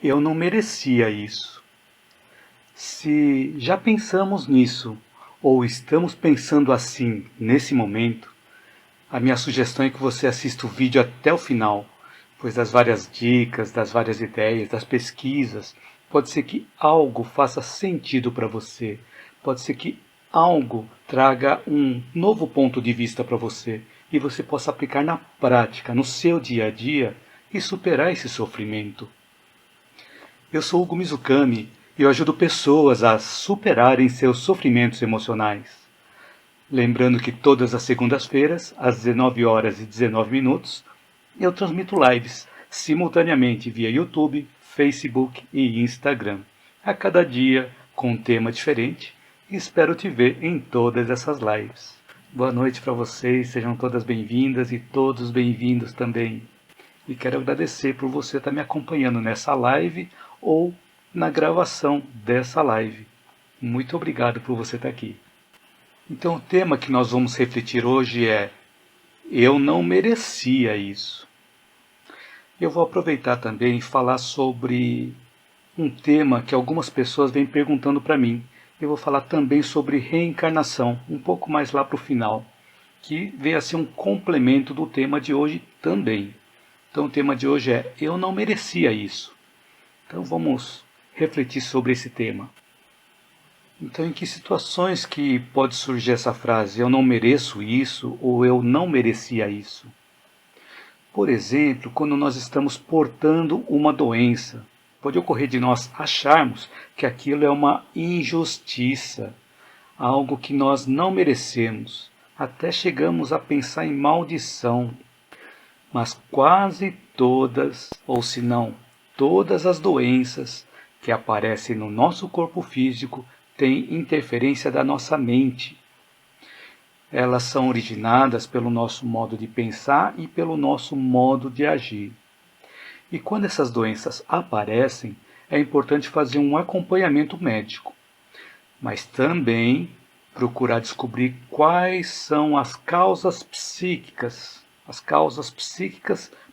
Eu não merecia isso. Se já pensamos nisso, ou estamos pensando assim nesse momento, a minha sugestão é que você assista o vídeo até o final, pois das várias dicas, das várias ideias, das pesquisas, pode ser que algo faça sentido para você, pode ser que algo traga um novo ponto de vista para você e você possa aplicar na prática, no seu dia a dia e superar esse sofrimento. Eu sou Hugo Mizukami e eu ajudo pessoas a superarem seus sofrimentos emocionais. Lembrando que todas as segundas-feiras, às 19 horas e 19 minutos, eu transmito lives simultaneamente via YouTube, Facebook e Instagram, a cada dia com um tema diferente, e espero te ver em todas essas lives. Boa noite para vocês, sejam todas bem-vindas e todos bem-vindos também. E quero agradecer por você estar me acompanhando nessa live ou na gravação dessa live. Muito obrigado por você estar aqui. Então o tema que nós vamos refletir hoje é: eu não merecia isso. Eu vou aproveitar também e falar sobre um tema que algumas pessoas vêm perguntando para mim. Eu vou falar também sobre reencarnação, um pouco mais lá para o final, que vem a ser um complemento do tema de hoje também. Então o tema de hoje é: eu não merecia isso. Então vamos refletir sobre esse tema. Então, em que situações que pode surgir essa frase, eu não mereço isso, ou eu não merecia isso? Por exemplo, quando nós estamos portando uma doença, pode ocorrer de nós acharmos que aquilo é uma injustiça, algo que nós não merecemos, até chegamos a pensar em maldição. Mas quase todas, ou se não, todas as doenças que aparecem no nosso corpo físico têm interferência da nossa mente. Elas são originadas pelo nosso modo de pensar e pelo nosso modo de agir. E quando essas doenças aparecem, é importante fazer um acompanhamento médico, mas também procurar descobrir quais são as causas psíquicas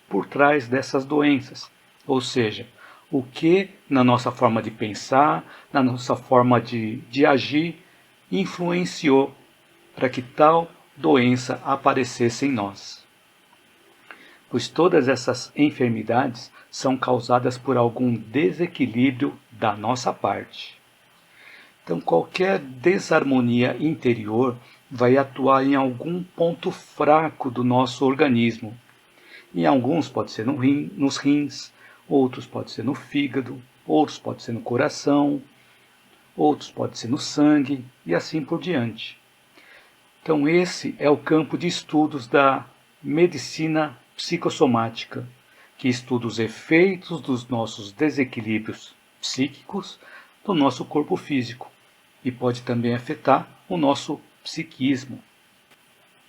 por trás dessas doenças. Ou seja, o que na nossa forma de pensar, na nossa forma de agir, influenciou para que tal doença aparecesse em nós. Pois todas essas enfermidades são causadas por algum desequilíbrio da nossa parte. Então, qualquer desarmonia interior vai atuar em algum ponto fraco do nosso organismo. Em alguns pode ser nos rins, outros pode ser no fígado, outros pode ser no coração, outros pode ser no sangue e assim por diante. Então esse é o campo de estudos da medicina psicossomática, que estuda os efeitos dos nossos desequilíbrios psíquicos no nosso corpo físico e pode também afetar o nosso psiquismo.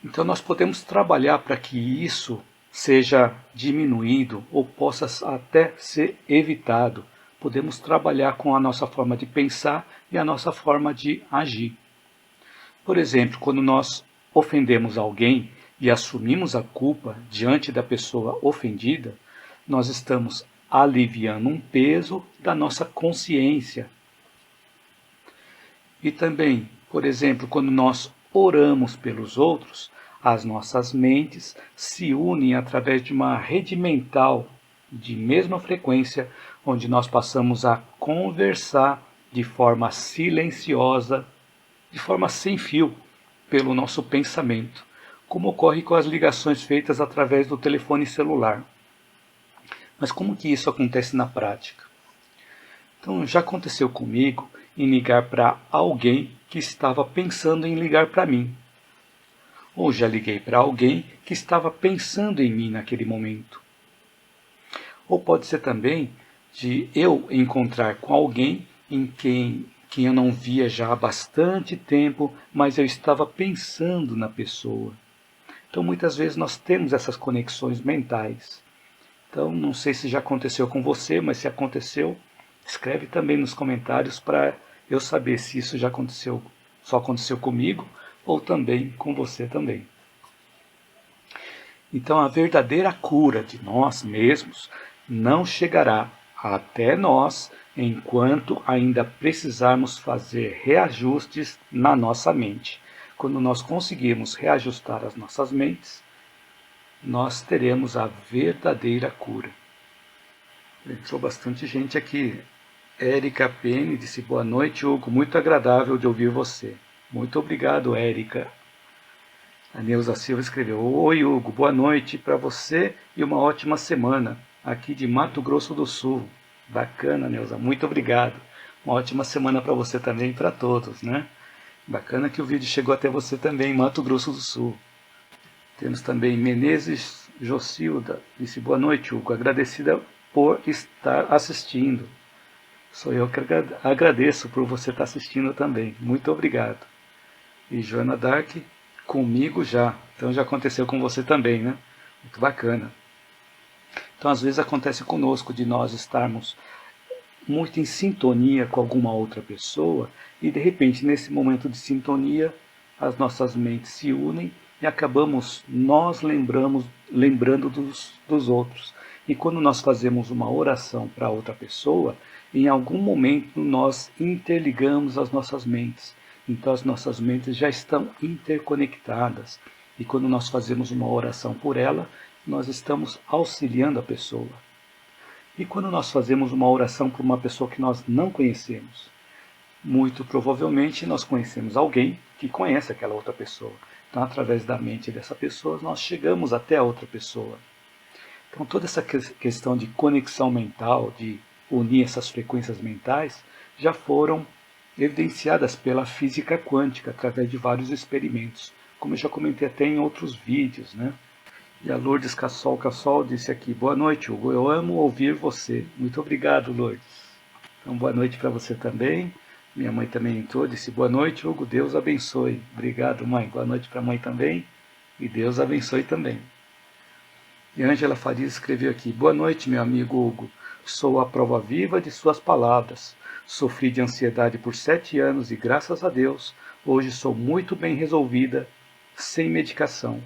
Então nós podemos trabalhar para que isso seja diminuído ou possa até ser evitado. Podemos trabalhar com a nossa forma de pensar e a nossa forma de agir. Por exemplo, quando nós ofendemos alguém e assumimos a culpa diante da pessoa ofendida, nós estamos aliviando um peso da nossa consciência. E também, por exemplo, quando nós oramos pelos outros, as nossas mentes se unem através de uma rede mental de mesma frequência, onde nós passamos a conversar de forma silenciosa, de forma sem fio, pelo nosso pensamento, como ocorre com as ligações feitas através do telefone celular. Mas como que isso acontece na prática? Então, já aconteceu comigo em ligar para alguém que estava pensando em ligar para mim. Ou já liguei para alguém que estava pensando em mim naquele momento. Ou pode ser também de eu encontrar com alguém em quem eu não via já há bastante tempo, mas eu estava pensando na pessoa. Então muitas vezes nós temos essas conexões mentais. Então não sei se já aconteceu com você, mas se aconteceu, escreve também nos comentários para eu saber se isso já aconteceu, só aconteceu comigo ou também com você também. Então a verdadeira cura de nós mesmos não chegará até nós, enquanto ainda precisarmos fazer reajustes na nossa mente. Quando nós conseguirmos reajustar as nossas mentes, nós teremos a verdadeira cura. Entrou bastante gente aqui. Érica Pene disse: boa noite, Hugo, muito agradável de ouvir você. Muito obrigado, Érica. A Neuza Silva escreveu: oi, Hugo, boa noite para você e uma ótima semana, aqui de Mato Grosso do Sul. Bacana, Neuza, muito obrigado. Uma ótima semana para você também e para todos, né? Bacana que o vídeo chegou até você também, Mato Grosso do Sul. Temos também Menezes Jocilda, disse: boa noite, Hugo, agradecida por estar assistindo. Sou eu que agradeço por você estar assistindo também. Muito obrigado. E Joana Dark, comigo já. Então já aconteceu com você também, né? Muito bacana. Então às vezes acontece conosco de nós estarmos muito em sintonia com alguma outra pessoa e de repente nesse momento de sintonia as nossas mentes se unem e acabamos nós lembrando dos outros. E quando nós fazemos uma oração para outra pessoa, em algum momento nós interligamos as nossas mentes. Então as nossas mentes já estão interconectadas. E quando nós fazemos uma oração por ela, nós estamos auxiliando a pessoa. E quando nós fazemos uma oração por uma pessoa que nós não conhecemos, muito provavelmente nós conhecemos alguém que conhece aquela outra pessoa. Então, através da mente dessa pessoa, nós chegamos até a outra pessoa. Então, toda essa questão de conexão mental, de unir essas frequências mentais, já foram evidenciadas pela física quântica, através de vários experimentos, como eu já comentei até em outros vídeos, né? E a Lourdes Cassol disse aqui: boa noite, Hugo, eu amo ouvir você. Muito obrigado, Lourdes. Então, boa noite para você também. Minha mãe também entrou, disse: boa noite, Hugo, Deus abençoe. Obrigado, mãe. Boa noite para a mãe também. E Deus abençoe também. E Ângela Farias escreveu aqui: boa noite, meu amigo Hugo. Sou a prova viva de suas palavras. Sofri de ansiedade por 7 anos e, graças a Deus, hoje sou muito bem resolvida, sem medicação.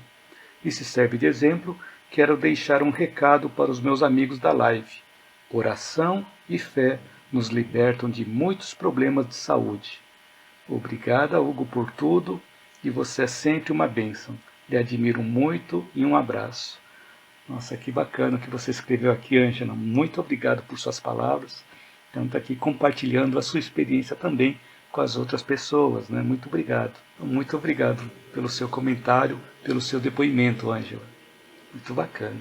E se serve de exemplo, quero deixar um recado para os meus amigos da live. Oração e fé nos libertam de muitos problemas de saúde. Obrigada, Hugo, por tudo, e você é sempre uma bênção. Lhe admiro muito e um abraço. Nossa, que bacana que você escreveu aqui, Ângela. Muito obrigado por suas palavras. Então, está aqui compartilhando a sua experiência também com as outras pessoas, né? Muito obrigado. Muito obrigado pelo seu comentário, pelo seu depoimento, Ângela. Muito bacana.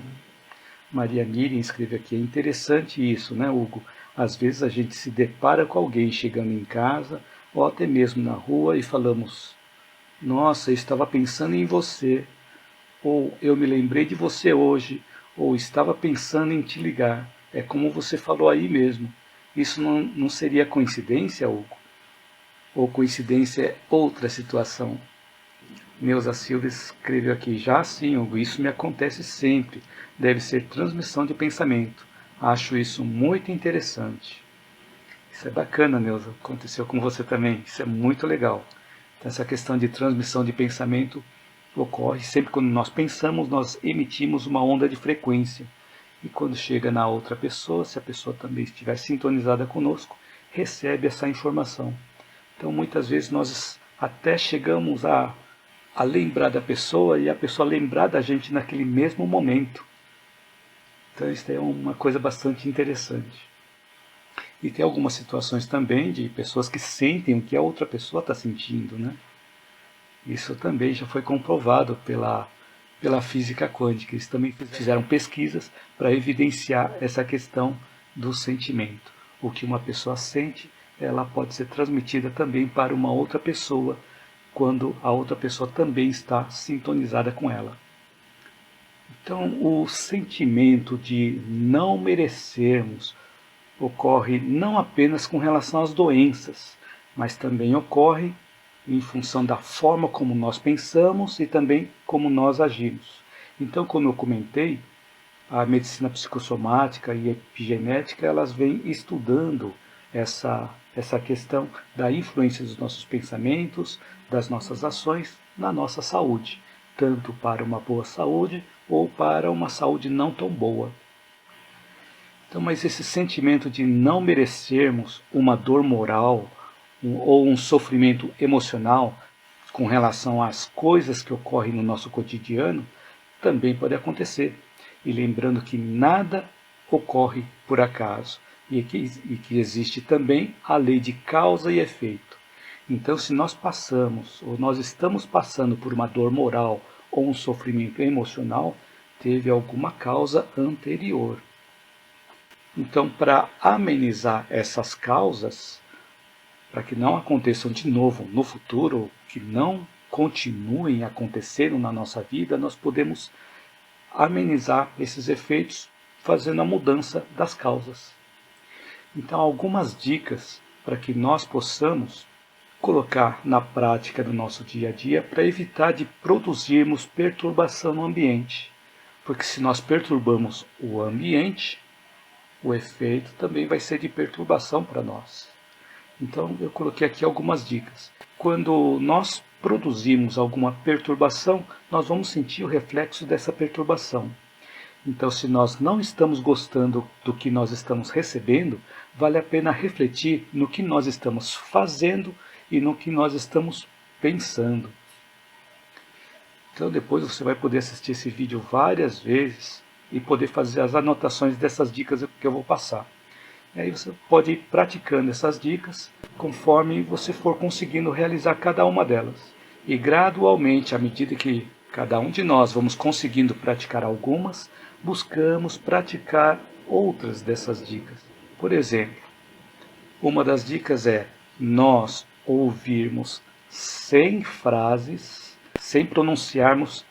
Maria Miriam escreve aqui: é interessante isso, né, Hugo? Às vezes a gente se depara com alguém chegando em casa ou até mesmo na rua e falamos: nossa, eu estava pensando em você, ou eu me lembrei de você hoje, ou estava pensando em te ligar. É como você falou aí mesmo. Isso não seria coincidência, Hugo? Ou coincidência é outra situação? Neuza Silva escreveu aqui: já sim, Hugo, isso me acontece sempre. Deve ser transmissão de pensamento. Acho isso muito interessante. Isso é bacana, Neuza. Aconteceu com você também. Isso é muito legal. Então, essa questão de transmissão de pensamento ocorre sempre quando nós pensamos, nós emitimos uma onda de frequência. E quando chega na outra pessoa, se a pessoa também estiver sintonizada conosco, recebe essa informação. Então, muitas vezes nós até chegamos a lembrar da pessoa e a pessoa lembrar da gente naquele mesmo momento. Então, isso é uma coisa bastante interessante. E tem algumas situações também de pessoas que sentem o que a outra pessoa está sentindo, né? Isso também já foi comprovado pela física quântica. Eles também fizeram pesquisas para evidenciar essa questão do sentimento. O que uma pessoa sente, ela pode ser transmitida também para uma outra pessoa, quando a outra pessoa também está sintonizada com ela. Então, o sentimento de não merecermos ocorre não apenas com relação às doenças, mas também ocorre em função da forma como nós pensamos e também como nós agimos. Então, como eu comentei, a medicina psicossomática e epigenética, elas vêm estudando essa questão da influência dos nossos pensamentos, das nossas ações na nossa saúde, tanto para uma boa saúde ou para uma saúde não tão boa. Então, mas esse sentimento de não merecermos uma dor moral ou um sofrimento emocional com relação às coisas que ocorrem no nosso cotidiano, também pode acontecer. E lembrando que nada ocorre por acaso e que existe também a lei de causa e efeito. Então, se nós passamos ou nós estamos passando por uma dor moral ou um sofrimento emocional, teve alguma causa anterior. Então, para amenizar essas causas, para que não aconteçam de novo no futuro, que não continuem acontecendo na nossa vida, nós podemos amenizar esses efeitos fazendo a mudança das causas. Então, algumas dicas para que nós possamos colocar na prática do nosso dia a dia para evitar de produzirmos perturbação no ambiente. Porque se nós perturbamos o ambiente, o efeito também vai ser de perturbação para nós. Então eu coloquei aqui algumas dicas. Quando nós produzimos alguma perturbação, nós vamos sentir o reflexo dessa perturbação. Então, se nós não estamos gostando do que nós estamos recebendo, vale a pena refletir no que nós estamos fazendo e no que nós estamos pensando. Então depois você vai poder assistir esse vídeo várias vezes e poder fazer as anotações dessas dicas que eu vou passar. E aí você pode ir praticando essas dicas conforme você for conseguindo realizar cada uma delas. E gradualmente, à medida que cada um de nós vamos conseguindo praticar algumas, buscamos praticar outras dessas dicas. Por exemplo, uma das dicas é nós ouvirmos 100 frases sem pronunciarmos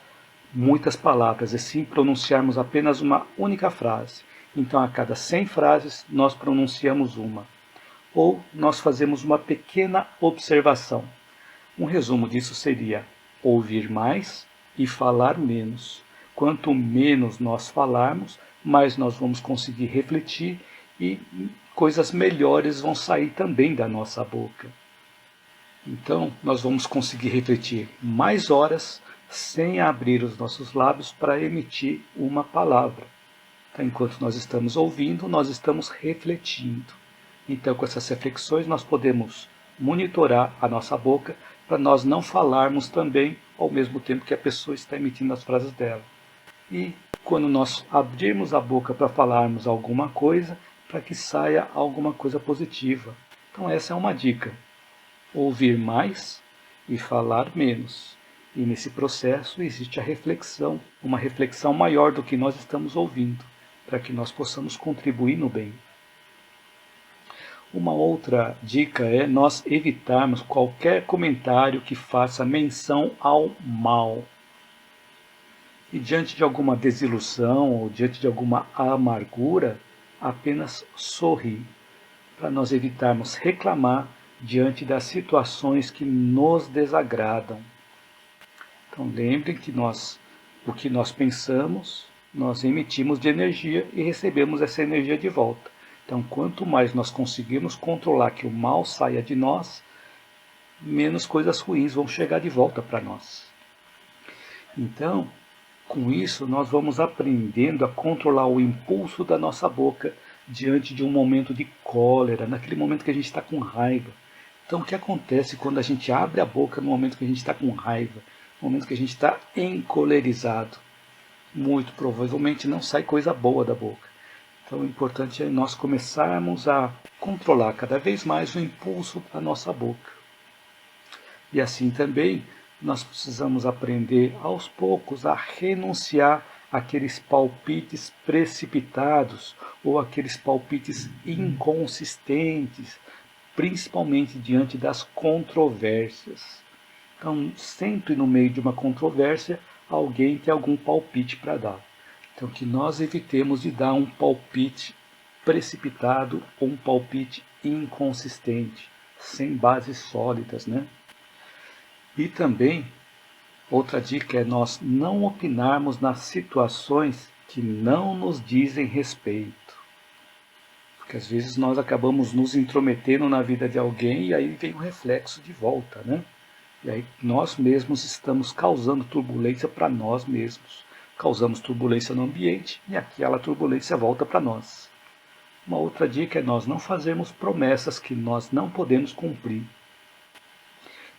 muitas palavras, e sim pronunciarmos apenas uma única frase. Então, a cada 100 frases, nós pronunciamos uma. Ou nós fazemos uma pequena observação. Um resumo disso seria ouvir mais e falar menos. Quanto menos nós falarmos, mais nós vamos conseguir refletir e coisas melhores vão sair também da nossa boca. Então, nós vamos conseguir refletir mais horas sem abrir os nossos lábios para emitir uma palavra. Então, enquanto nós estamos ouvindo, nós estamos refletindo. Então, com essas reflexões, nós podemos monitorar a nossa boca para nós não falarmos também ao mesmo tempo que a pessoa está emitindo as frases dela. E quando nós abrirmos a boca para falarmos alguma coisa, para que saia alguma coisa positiva. Então, essa é uma dica. Ouvir mais e falar menos. E nesse processo existe a reflexão, uma reflexão maior do que nós estamos ouvindo, para que nós possamos contribuir no bem. Uma outra dica é nós evitarmos qualquer comentário que faça menção ao mal. E diante de alguma desilusão ou diante de alguma amargura, apenas sorrir, para nós evitarmos reclamar diante das situações que nos desagradam. Então lembrem que o que nós pensamos, nós emitimos de energia e recebemos essa energia de volta. Então, quanto mais nós conseguirmos controlar que o mal saia de nós, menos coisas ruins vão chegar de volta para nós. Então, com isso, nós vamos aprendendo a controlar o impulso da nossa boca diante de um momento de cólera, naquele momento que a gente está com raiva. Então, o que acontece quando a gente abre a boca no momento que a gente está com raiva, no momento que a gente está encolerizado? Muito provavelmente não sai coisa boa da boca. Então, o importante é nós começarmos a controlar cada vez mais o impulso da nossa boca. E assim também, nós precisamos aprender aos poucos a renunciar àqueles palpites precipitados ou aqueles palpites inconsistentes, principalmente diante das controvérsias. Então, sempre no meio de uma controvérsia, alguém tem algum palpite para dar. Então, que nós evitemos de dar um palpite precipitado ou um palpite inconsistente, sem bases sólidas, né? E também, outra dica é nós não opinarmos nas situações que não nos dizem respeito. Porque às vezes nós acabamos nos intrometendo na vida de alguém e aí vem um reflexo de volta, né? E aí nós mesmos estamos causando turbulência para nós mesmos. Causamos turbulência no ambiente e aquela turbulência volta para nós. Uma outra dica é nós não fazermos promessas que nós não podemos cumprir.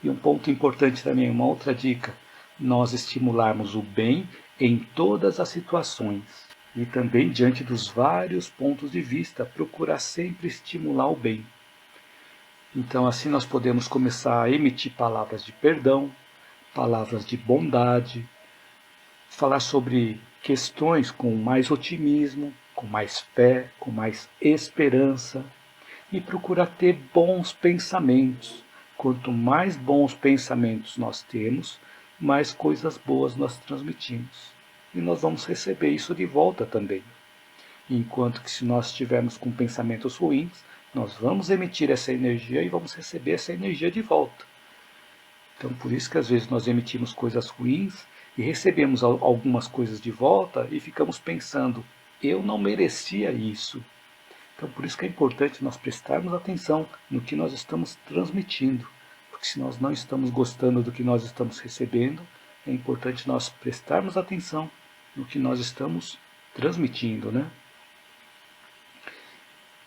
E um ponto importante também, uma outra dica, nós estimularmos o bem em todas as situações. E também diante dos vários pontos de vista, procurar sempre estimular o bem. Então assim nós podemos começar a emitir palavras de perdão, palavras de bondade, falar sobre questões com mais otimismo, com mais fé, com mais esperança e procurar ter bons pensamentos. Quanto mais bons pensamentos nós temos, mais coisas boas nós transmitimos. E nós vamos receber isso de volta também. Enquanto que se nós estivermos com pensamentos ruins, nós vamos emitir essa energia e vamos receber essa energia de volta. Então por isso que às vezes nós emitimos coisas ruins e recebemos algumas coisas de volta e ficamos pensando, eu não merecia isso. Então por isso que é importante nós prestarmos atenção no que nós estamos transmitindo. Porque se nós não estamos gostando do que nós estamos recebendo, é importante nós prestarmos atenção no que nós estamos transmitindo, né?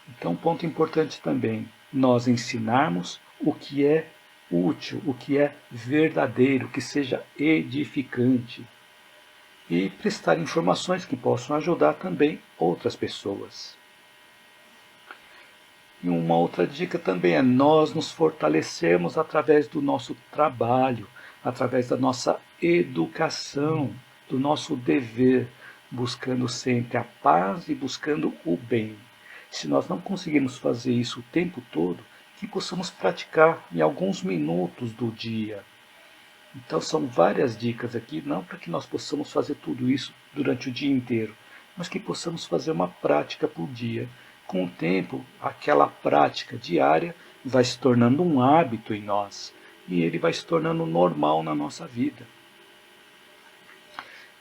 Então um ponto importante também, nós ensinarmos o que é útil, o que é verdadeiro, que seja edificante. E prestar informações que possam ajudar também outras pessoas. E uma outra dica também é nós nos fortalecermos através do nosso trabalho, através da nossa educação, do nosso dever, buscando sempre a paz e buscando o bem. Se nós não conseguimos fazer isso o tempo todo, que possamos praticar em alguns minutos do dia. Então são várias dicas aqui, não para que nós possamos fazer tudo isso durante o dia inteiro, mas que possamos fazer uma prática por dia. Com o tempo, aquela prática diária vai se tornando um hábito em nós, e ele vai se tornando normal na nossa vida.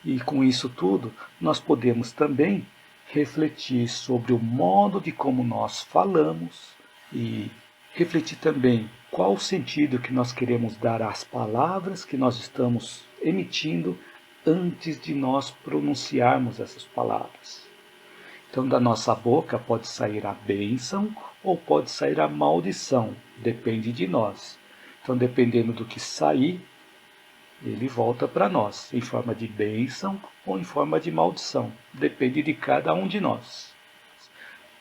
E com isso tudo, nós podemos também refletir sobre o modo de como nós falamos e refletir também qual o sentido que nós queremos dar às palavras que nós estamos emitindo antes de nós pronunciarmos essas palavras. Então da nossa boca pode sair a bênção ou pode sair a maldição, depende de nós. Então dependendo do que sair, ele volta para nós, em forma de bênção ou em forma de maldição, depende de cada um de nós.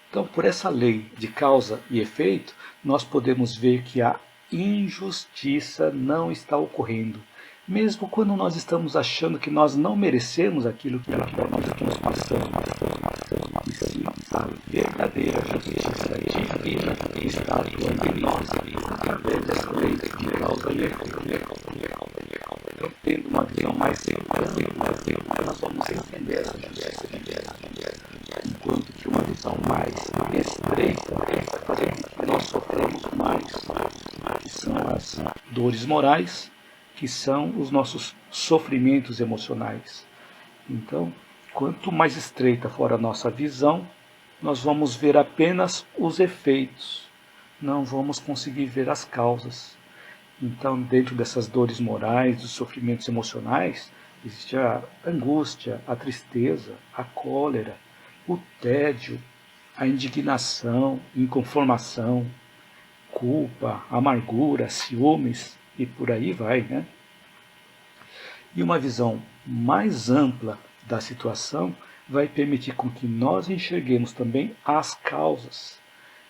Então, por essa lei de causa e efeito, nós podemos ver que a injustiça não está ocorrendo. Mesmo quando nós estamos achando que nós não merecemos aquilo que nós estamos passando. E sim, a verdadeira justiça divina está atuando em nós, através dessa lei de causa e efeito. Então, tendo uma visão mais simples, nós vamos entender essa justiça divina. Enquanto que uma visão mais estreita vai fazer com que nós sofremos mais, que são as dores morais, que são os nossos sofrimentos emocionais. Então, quanto mais estreita for a nossa visão, nós vamos ver apenas os efeitos, não vamos conseguir ver as causas. Então, dentro dessas dores morais, dos sofrimentos emocionais, existe a angústia, a tristeza, a cólera, o tédio, a indignação, inconformação, culpa, amargura, ciúmes e por aí vai, né? E uma visão mais ampla da situação vai permitir com que nós enxerguemos também as causas.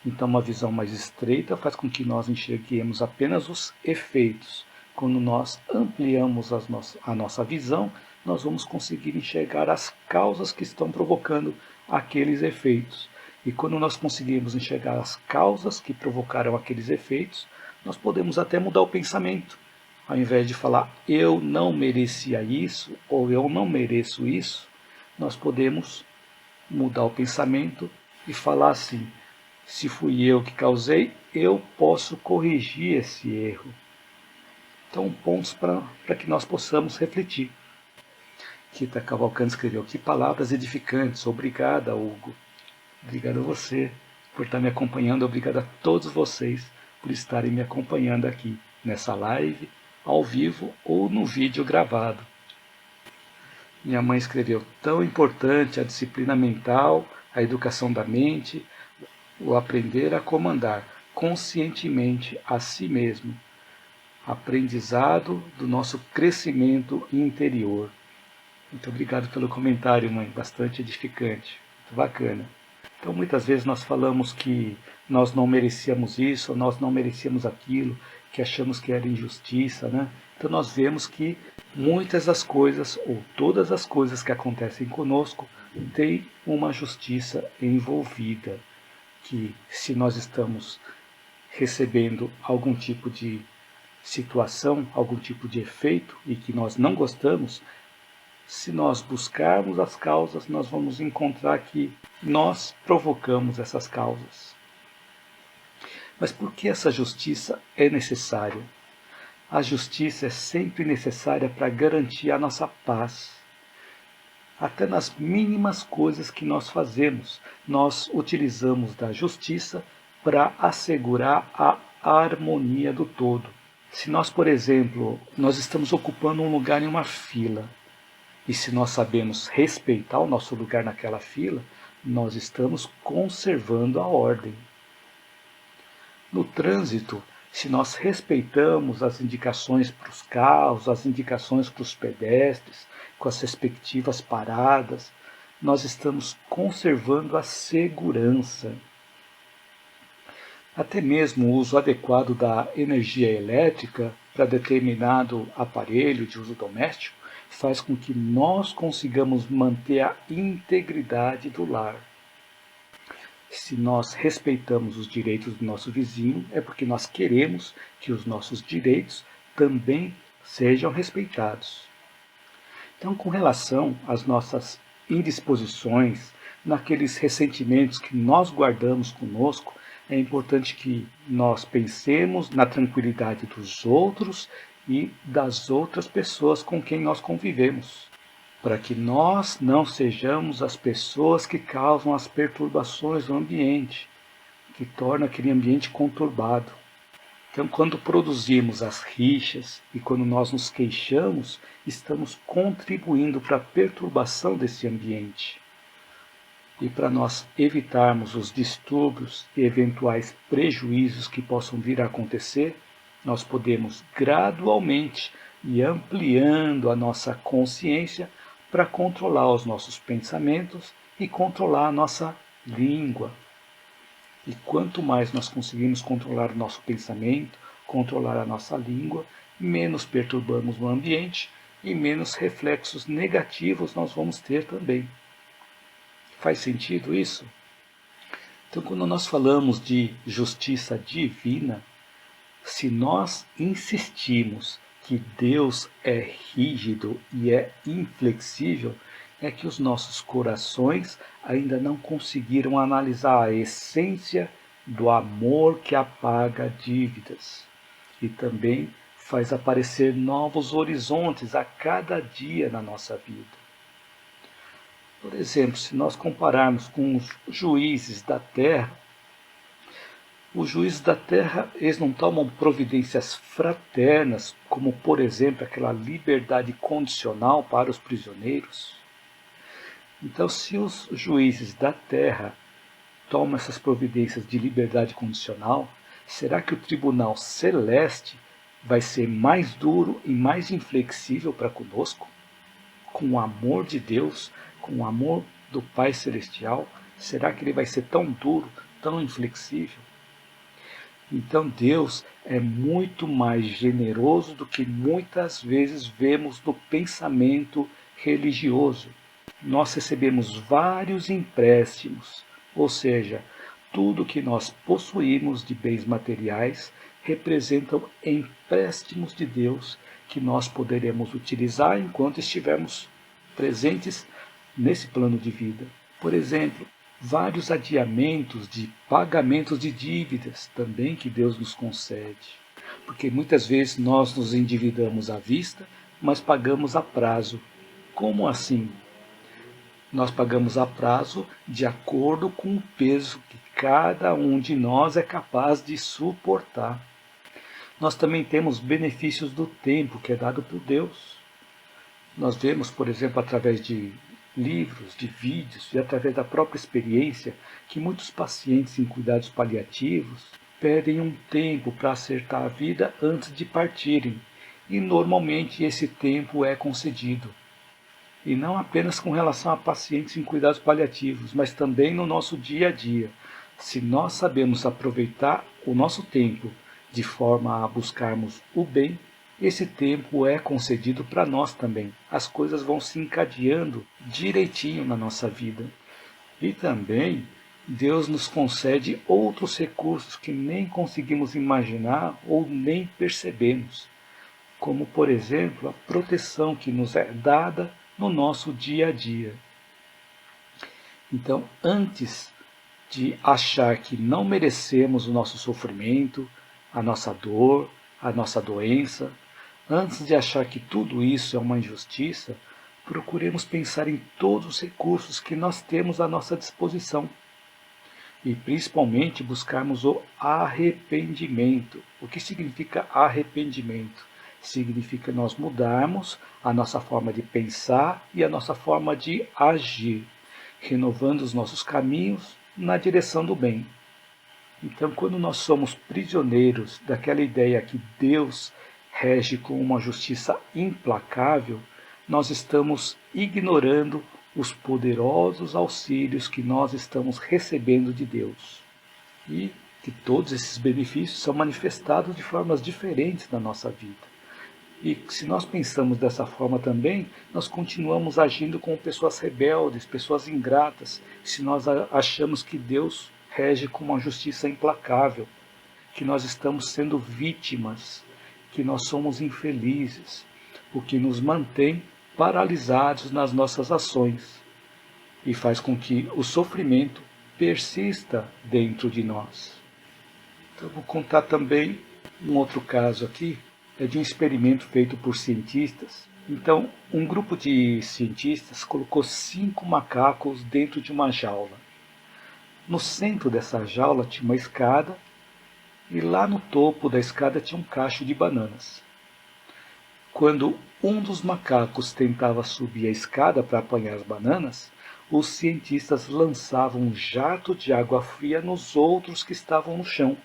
Então uma visão mais estreita faz com que nós enxerguemos apenas os efeitos. Quando nós ampliamos a nossa visão, nós vamos conseguir enxergar as causas que estão provocando aqueles efeitos. E quando nós conseguimos enxergar as causas que provocaram aqueles efeitos, nós podemos até mudar o pensamento. Ao invés de falar, eu não merecia isso, ou eu não mereço isso, nós podemos mudar o pensamento e falar assim, se fui eu que causei, eu posso corrigir esse erro. Então, pontos para que nós possamos refletir. Rita Cavalcante escreveu, que palavras edificantes, obrigada, Hugo. Obrigado a você por estar me acompanhando, obrigado a todos vocês por estarem me acompanhando aqui, nessa live, ao vivo ou no vídeo gravado. Minha mãe escreveu, tão importante a disciplina mental, a educação da mente, o aprender a comandar conscientemente a si mesmo, aprendizado do nosso crescimento interior. Muito obrigado pelo comentário, mãe, bastante edificante, muito bacana. Então muitas vezes nós falamos que nós não merecíamos isso, nós não merecíamos aquilo, que achamos que era injustiça, né? Então nós vemos que muitas das coisas, ou todas as coisas que acontecem conosco, têm uma justiça envolvida, que se nós estamos recebendo algum tipo de situação, algum tipo de efeito e que nós não gostamos, se nós buscarmos as causas, nós vamos encontrar que nós provocamos essas causas. Mas por que essa justiça é necessária? A justiça é sempre necessária para garantir a nossa paz. Até nas mínimas coisas que nós fazemos, nós utilizamos da justiça para assegurar a harmonia do todo. Se nós, por exemplo, nós estamos ocupando um lugar em uma fila, e se nós sabemos respeitar o nosso lugar naquela fila, nós estamos conservando a ordem. No trânsito, se nós respeitamos as indicações para os carros, as indicações para os pedestres, com as respectivas paradas, nós estamos conservando a segurança. Até mesmo o uso adequado da energia elétrica para determinado aparelho de uso doméstico faz com que nós consigamos manter a integridade do lar. Se nós respeitamos os direitos do nosso vizinho, é porque nós queremos que os nossos direitos também sejam respeitados. Então, com relação às nossas indisposições, naqueles ressentimentos que nós guardamos conosco, é importante que nós pensemos na tranquilidade dos outros e das outras pessoas com quem nós convivemos, para que nós não sejamos as pessoas que causam as perturbações no ambiente, que tornam aquele ambiente conturbado. Então, quando produzimos as rixas e quando nós nos queixamos, estamos contribuindo para a perturbação desse ambiente. E para nós evitarmos os distúrbios e eventuais prejuízos que possam vir a acontecer, nós podemos gradualmente ir ampliando a nossa consciência para controlar os nossos pensamentos e controlar a nossa língua. E quanto mais nós conseguimos controlar o nosso pensamento, controlar a nossa língua, menos perturbamos o ambiente e menos reflexos negativos nós vamos ter também. Faz sentido isso? Então, quando nós falamos de justiça divina, se nós insistimos que Deus é rígido e é inflexível, é que os nossos corações ainda não conseguiram analisar a essência do amor que apaga dívidas e também faz aparecer novos horizontes a cada dia na nossa vida. Por exemplo, se nós compararmos com os juízes da terra, os juízes da terra, eles não tomam providências fraternas, como, por exemplo, aquela liberdade condicional para os prisioneiros. Então, se os juízes da terra tomam essas providências de liberdade condicional, será que o tribunal celeste vai ser mais duro e mais inflexível para conosco? Com o amor de Deus, com o amor do Pai Celestial, será que ele vai ser tão duro, tão inflexível? Então Deus é muito mais generoso do que muitas vezes vemos no pensamento religioso. Nós recebemos vários empréstimos, ou seja, tudo que nós possuímos de bens materiais representam empréstimos de Deus que nós poderemos utilizar enquanto estivermos presentes nesse plano de vida. Por exemplo, vários adiamentos de pagamentos de dívidas também que Deus nos concede. Porque muitas vezes nós nos endividamos à vista, mas pagamos a prazo. Como assim? Nós pagamos a prazo de acordo com o peso que cada um de nós é capaz de suportar. Nós também temos benefícios do tempo que é dado por Deus. Nós vemos, por exemplo, através de livros, de vídeos e através da própria experiência que muitos pacientes em cuidados paliativos perdem um tempo para acertar a vida antes de partirem, e normalmente esse tempo é concedido. E não apenas com relação a pacientes em cuidados paliativos, mas também no nosso dia a dia. Se nós sabemos aproveitar o nosso tempo de forma a buscarmos o bem, esse tempo é concedido para nós também. As coisas vão se encadeando direitinho na nossa vida. E também Deus nos concede outros recursos que nem conseguimos imaginar ou nem percebemos, como, por exemplo, a proteção que nos é dada no nosso dia a dia. Então, antes de achar que não merecemos o nosso sofrimento, a nossa dor, a nossa doença, antes de achar que tudo isso é uma injustiça, procuremos pensar em todos os recursos que nós temos à nossa disposição. E principalmente buscarmos o arrependimento. O que significa arrependimento? Significa nós mudarmos a nossa forma de pensar e a nossa forma de agir, renovando os nossos caminhos na direção do bem. Então, quando nós somos prisioneiros daquela ideia que Deus rege com uma justiça implacável, nós estamos ignorando os poderosos auxílios que nós estamos recebendo de Deus. E que todos esses benefícios são manifestados de formas diferentes na nossa vida. E se nós pensamos dessa forma também, nós continuamos agindo como pessoas rebeldes, pessoas ingratas, se nós achamos que Deus rege com uma justiça implacável, que nós estamos sendo vítimas, que nós somos infelizes, o que nos mantém paralisados nas nossas ações e faz com que o sofrimento persista dentro de nós. Então, vou contar também um outro caso aqui, é de um experimento feito por cientistas. Então, um grupo de cientistas colocou 5 macacos dentro de uma jaula. No centro dessa jaula tinha uma escada e lá no topo da escada tinha um cacho de bananas. Quando um dos macacos tentava subir a escada para apanhar as bananas, os cientistas lançavam um jato de água fria nos outros que estavam no chão.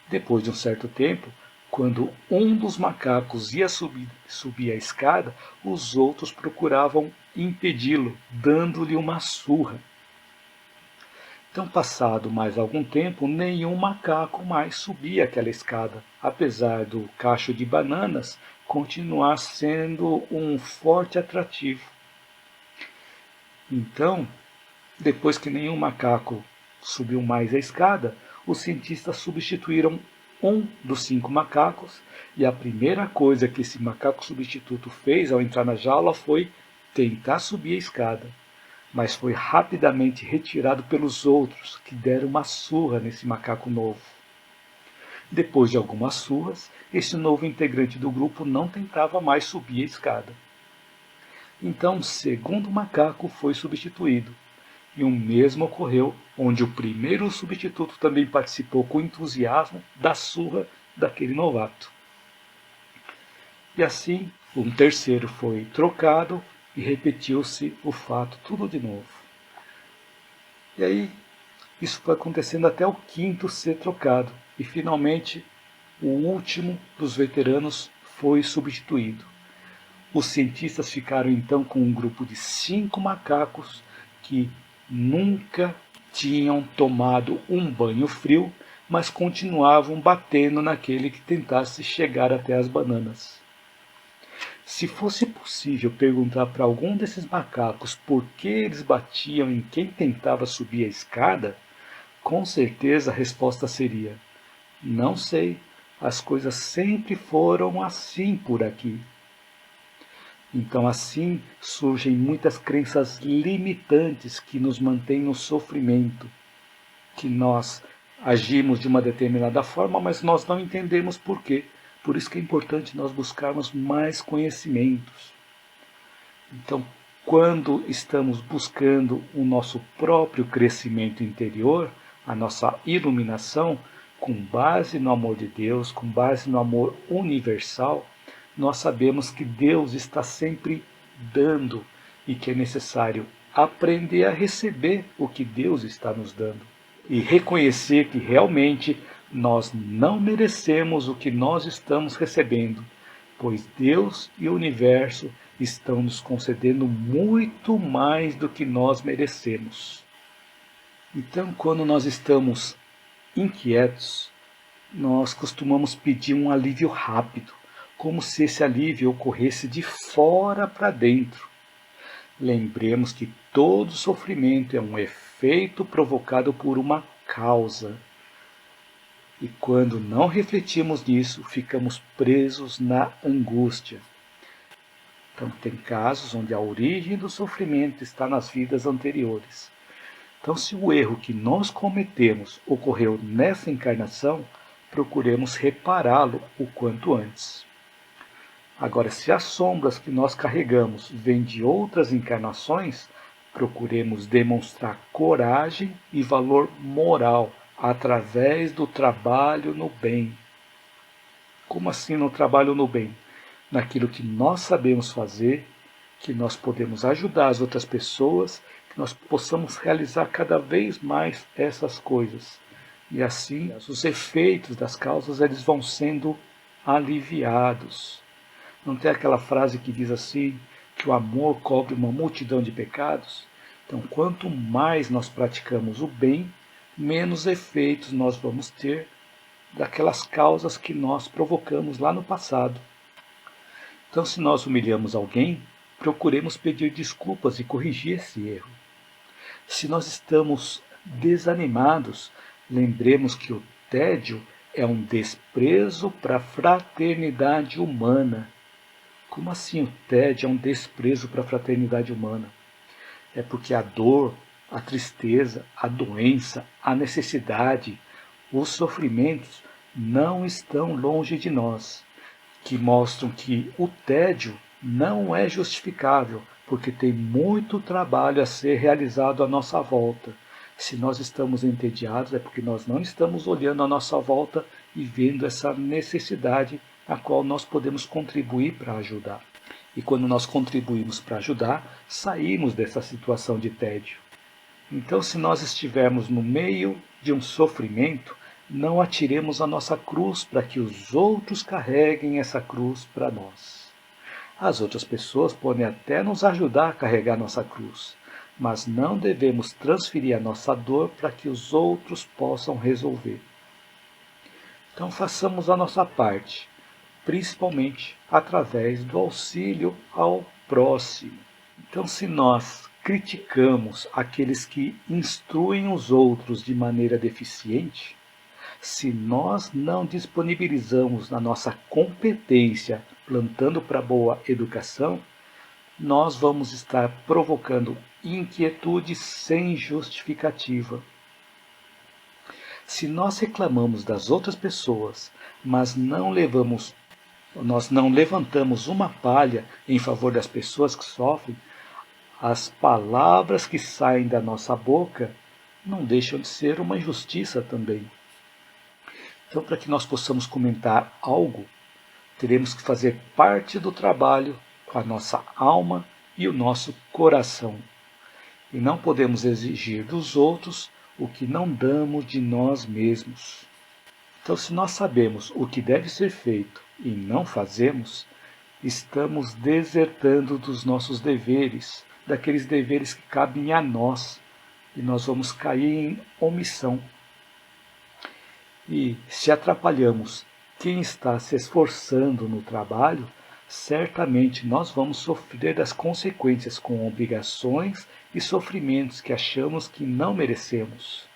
Depois de um certo tempo, quando um dos macacos ia subir a escada, os outros procuravam impedi-lo, dando-lhe uma surra. Então, passado mais algum tempo, nenhum macaco mais subia aquela escada, apesar do cacho de bananas continuar sendo um forte atrativo. Então, depois que nenhum macaco subiu mais a escada, os cientistas substituíram um dos 5 macacos, e a primeira coisa que esse macaco substituto fez ao entrar na jaula foi tentar subir a escada, mas foi rapidamente retirado pelos outros, que deram uma surra nesse macaco novo. Depois de algumas surras, esse novo integrante do grupo não tentava mais subir a escada. Então, o segundo macaco foi substituído, e o mesmo ocorreu onde o primeiro substituto também participou com entusiasmo da surra daquele novato. E assim, um terceiro foi trocado e repetiu-se o fato tudo de novo. E aí, isso foi acontecendo até o quinto ser trocado, e finalmente o último dos veteranos foi substituído. Os cientistas ficaram então com um grupo de 5 macacos que nunca tinham tomado um banho frio, mas continuavam batendo naquele que tentasse chegar até as bananas. Se fosse possível perguntar para algum desses macacos por que eles batiam em quem tentava subir a escada, com certeza a resposta seria: não sei, as coisas sempre foram assim por aqui. Então, assim surgem muitas crenças limitantes que nos mantêm no sofrimento, que nós agimos de uma determinada forma, mas nós não entendemos por quê. Por isso que é importante nós buscarmos mais conhecimentos. Então, quando estamos buscando o nosso próprio crescimento interior, a nossa iluminação, com base no amor de Deus, com base no amor universal, nós sabemos que Deus está sempre dando e que é necessário aprender a receber o que Deus está nos dando e reconhecer que realmente nós não merecemos o que nós estamos recebendo, pois Deus e o universo estão nos concedendo muito mais do que nós merecemos. Então, quando nós estamos inquietos, nós costumamos pedir um alívio rápido, como se esse alívio ocorresse de fora para dentro. Lembremos que todo sofrimento é um efeito provocado por uma causa. E quando não refletimos nisso, ficamos presos na angústia. Então, tem casos onde a origem do sofrimento está nas vidas anteriores. Então, se o erro que nós cometemos ocorreu nessa encarnação, procuremos repará-lo o quanto antes. Agora, se as sombras que nós carregamos vêm de outras encarnações, procuremos demonstrar coragem e valor moral através do trabalho no bem. Como assim no trabalho no bem? Naquilo que nós sabemos fazer, que nós podemos ajudar as outras pessoas, que nós possamos realizar cada vez mais essas coisas. E assim, os efeitos das causas eles vão sendo aliviados. Não tem aquela frase que diz assim, que o amor cobre uma multidão de pecados? Então, quanto mais nós praticamos o bem, menos efeitos nós vamos ter daquelas causas que nós provocamos lá no passado. Então, se nós humilhamos alguém, procuremos pedir desculpas e corrigir esse erro. Se nós estamos desanimados, lembremos que o tédio é um desprezo para a fraternidade humana. Como assim o tédio é um desprezo para a fraternidade humana? É porque a dor, a tristeza, a doença, a necessidade, os sofrimentos não estão longe de nós, que mostram que o tédio não é justificável, porque tem muito trabalho a ser realizado à nossa volta. Se nós estamos entediados, é porque nós não estamos olhando à nossa volta e vendo essa necessidade a qual nós podemos contribuir para ajudar. E quando nós contribuímos para ajudar, saímos dessa situação de tédio. Então, se nós estivermos no meio de um sofrimento, não atiremos a nossa cruz para que os outros carreguem essa cruz para nós. As outras pessoas podem até nos ajudar a carregar nossa cruz, mas não devemos transferir a nossa dor para que os outros possam resolver. Então, façamos a nossa parte, principalmente através do auxílio ao próximo. Então, se nós criticamos aqueles que instruem os outros de maneira deficiente, se nós não disponibilizamos a nossa competência plantando para boa educação, nós vamos estar provocando inquietude sem justificativa. Se nós reclamamos das outras pessoas, mas nós não levantamos uma palha em favor das pessoas que sofrem, as palavras que saem da nossa boca não deixam de ser uma injustiça também. Então, para que nós possamos comentar algo, teremos que fazer parte do trabalho com a nossa alma e o nosso coração. E não podemos exigir dos outros o que não damos de nós mesmos. Então, se nós sabemos o que deve ser feito e não fazemos, estamos desertando dos nossos deveres, daqueles deveres que cabem a nós, e nós vamos cair em omissão. E se atrapalhamos quem está se esforçando no trabalho, certamente nós vamos sofrer das consequências com obrigações e sofrimentos que achamos que não merecemos.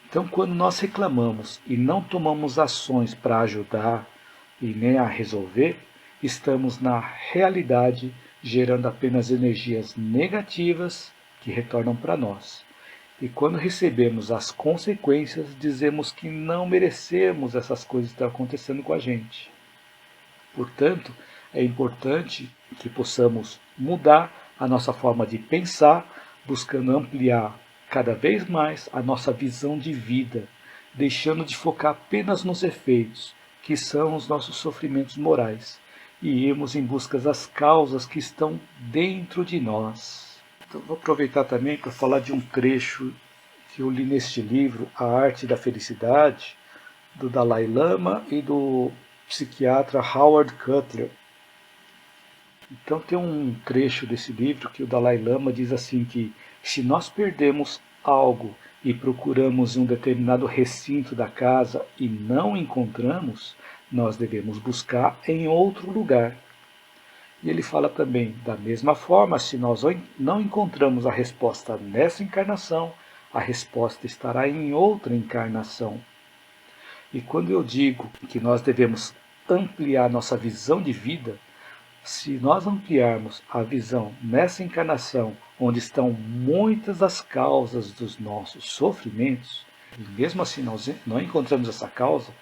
Então, quando nós reclamamos e não tomamos ações para ajudar e nem a resolver, estamos na realidade gerando apenas energias negativas que retornam para nós. E quando recebemos as consequências, dizemos que não merecemos essas coisas que estão acontecendo com a gente. Portanto, é importante que possamos mudar a nossa forma de pensar, buscando ampliar cada vez mais a nossa visão de vida, deixando de focar apenas nos efeitos, que são os nossos sofrimentos morais, e irmos em busca das causas que estão dentro de nós. Então, vou aproveitar também para falar de um trecho que eu li neste livro, A Arte da Felicidade, do Dalai Lama e do psiquiatra Howard Cutler. Então tem um trecho desse livro que o Dalai Lama diz assim que se nós perdemos algo e procuramos em um determinado recinto da casa e não encontramos, nós devemos buscar em outro lugar. E ele fala também, da mesma forma, se nós não encontramos a resposta nessa encarnação, a resposta estará em outra encarnação. E quando eu digo que nós devemos ampliar nossa visão de vida, se nós ampliarmos a visão nessa encarnação, onde estão muitas das causas dos nossos sofrimentos, e mesmo assim nós não encontramos essa causa,